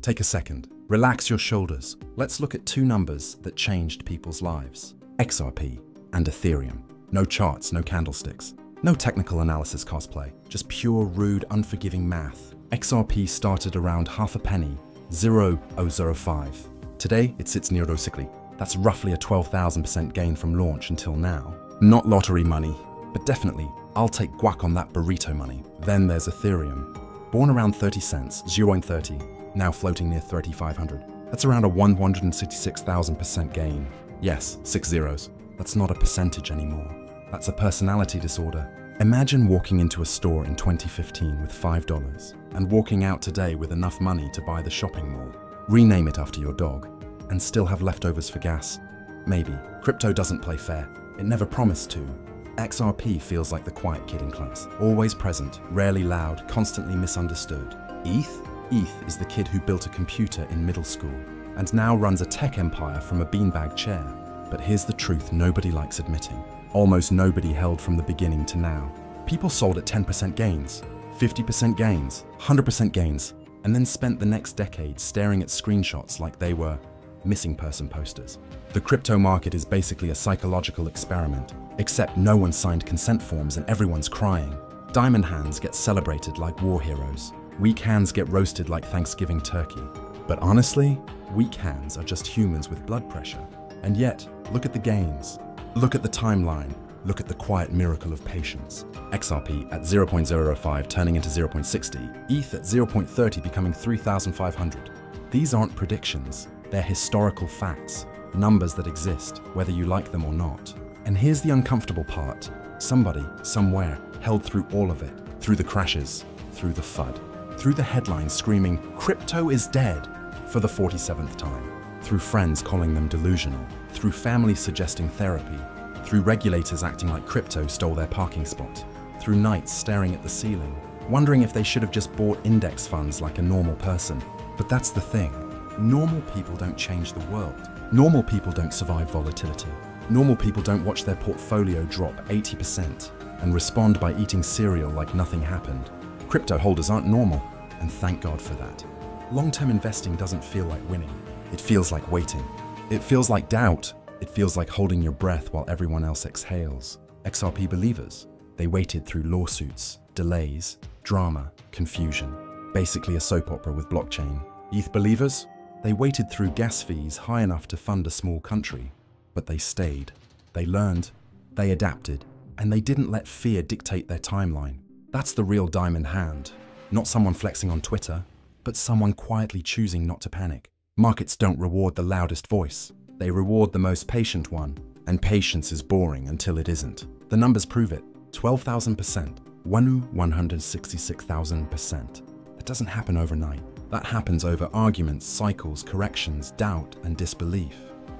Take a second. Relax your shoulders. Let's look at two numbers that changed people's lives. XRP and Ethereum. No charts, no candlesticks. No technical analysis cosplay. Just pure, rude, unforgiving math. XRP started around half a penny, 0.005. Today, it sits near basically. That's roughly a 12,000% gain from launch until now. Not lottery money, but definitely, I'll take guac on that burrito money. Then there's Ethereum. Born around 30 cents, 0.30, now floating near 3,500. That's around a 166,000% gain. Yes, 6 zeros. That's not a percentage anymore. That's a personality disorder. Imagine walking into a store in 2015 with $5 and walking out today with enough money to buy the shopping mall. Rename it after your dog and still have leftovers for gas. Maybe. Crypto doesn't play fair. It never promised to. XRP feels like the quiet kid in class. Always present, rarely loud, constantly misunderstood. ETH? ETH is the kid who built a computer in middle school and now runs a tech empire from a beanbag chair. But here's the truth nobody likes admitting. Almost nobody held from the beginning to now. People sold at 10% gains, 50% gains, 100% gains, and then spent the next decade staring at screenshots like they were missing person posters. The crypto market is basically a psychological experiment, except no one signed consent forms and everyone's crying. Diamond hands get celebrated like war heroes. Weak hands get roasted like Thanksgiving turkey. But honestly, weak hands are just humans with blood pressure. And yet, look at the gains. Look at the timeline. Look at the quiet miracle of patience. XRP at 0.005 turning into 0.60, ETH at 0.30 becoming 3,500. These aren't predictions, they're historical facts, numbers that exist, whether you like them or not. And here's the uncomfortable part. Somebody, somewhere, held through all of it, through the crashes, through the FUD, through the headlines screaming, "Crypto is dead," for the 47th time, through friends calling them delusional, through families suggesting therapy, through regulators acting like crypto stole their parking spot, through nights staring at the ceiling, wondering if they should have just bought index funds like a normal person. But that's the thing. Normal people don't change the world. Normal people don't survive volatility. Normal people don't watch their portfolio drop 80% and respond by eating cereal like nothing happened. Crypto holders aren't normal, and thank God for that. Long-term investing doesn't feel like winning. It feels like waiting. It feels like doubt. It feels like holding your breath while everyone else exhales. XRP believers, they waited through lawsuits, delays, drama, confusion. Basically a soap opera with blockchain. ETH believers, they waited through gas fees high enough to fund a small country. But they stayed. They learned, they adapted, and they didn't let fear dictate their timeline. That's the real diamond hand. Not someone flexing on Twitter, but someone quietly choosing not to panic. Markets don't reward the loudest voice. They reward the most patient one. And patience is boring until it isn't. The numbers prove it. 12,000%. 166,000%. That doesn't happen overnight. That happens over arguments, cycles, corrections, doubt, and disbelief.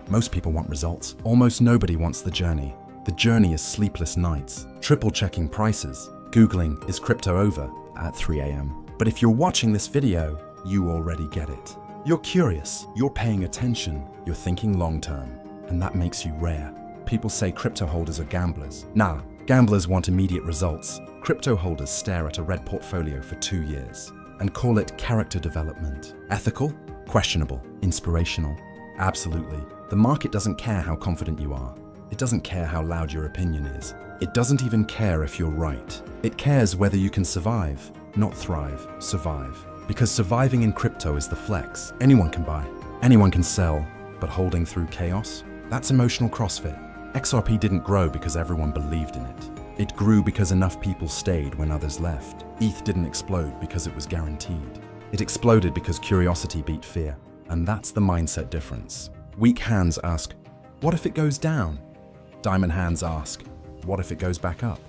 Most people want results. Almost nobody wants the journey. The journey is sleepless nights, triple-checking prices, Googling, "Is crypto over?" at 3 a.m. But if you're watching this video, you already get it. You're curious, you're paying attention, you're thinking long-term, and that makes you rare. People say crypto holders are gamblers. Nah, gamblers want immediate results. Crypto holders stare at a red portfolio for 2 years and call it character development. Ethical? Questionable. Inspirational? Absolutely. The market doesn't care how confident you are. It doesn't care how loud your opinion is. It doesn't even care if you're right. It cares whether you can survive, not thrive, survive. Because surviving in crypto is the flex. Anyone can buy, anyone can sell, but holding through chaos? That's emotional CrossFit. XRP didn't grow because everyone believed in it. It grew because enough people stayed when others left. ETH didn't explode because it was guaranteed. It exploded because curiosity beat fear. And that's the mindset difference. Weak hands ask, what if it goes down? Diamond hands ask, what if it goes back up?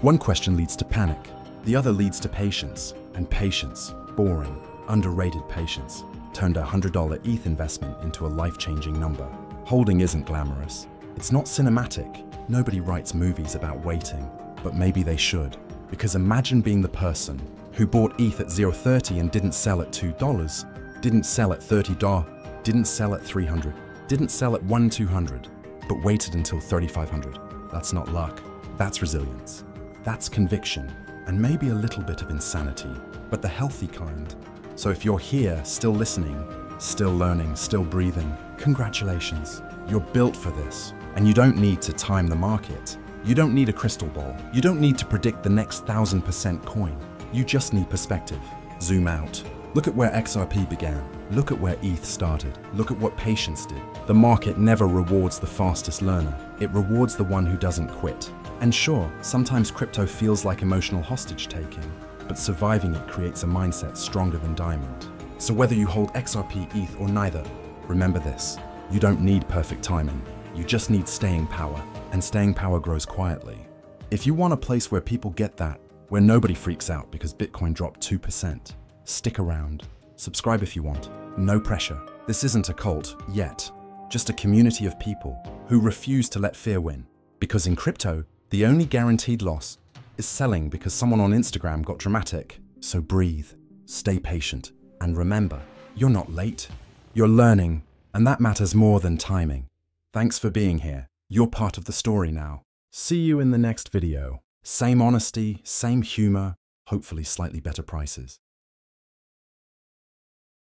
One question leads to panic. The other leads to patience. And patience, boring, underrated patience, turned a $100 ETH investment into a life-changing number. Holding isn't glamorous. It's not cinematic. Nobody writes movies about waiting, but maybe they should. Because imagine being the person who bought ETH at 0.30 and didn't sell at $2, didn't sell at $30, didn't sell at $300, didn't sell at $1,200, but waited until $3,500. That's not luck. That's resilience. That's conviction, and maybe a little bit of insanity, but the healthy kind. So if you're here, still listening, still learning, still breathing, congratulations. You're built for this. And you don't need to time the market. You don't need a crystal ball. You don't need to predict the next 1000% coin. You just need perspective. Zoom out. Look at where XRP began. Look at where ETH started. Look at what patience did. The market never rewards the fastest learner. It rewards the one who doesn't quit. And sure, sometimes crypto feels like emotional hostage taking, but surviving it creates a mindset stronger than diamond. So whether you hold XRP, ETH, or neither, remember this. You don't need perfect timing. You just need staying power. And staying power grows quietly. If you want a place where people get that, where nobody freaks out because Bitcoin dropped 2%, stick around. Subscribe if you want. No pressure. This isn't a cult yet, just a community of people who refuse to let fear win. Because in crypto, the only guaranteed loss is selling because someone on Instagram got dramatic. So breathe, stay patient, and remember, you're not late. You're learning, and that matters more than timing. Thanks for being here. You're part of the story now. See you in the next video. Same honesty, same humor, hopefully slightly better prices.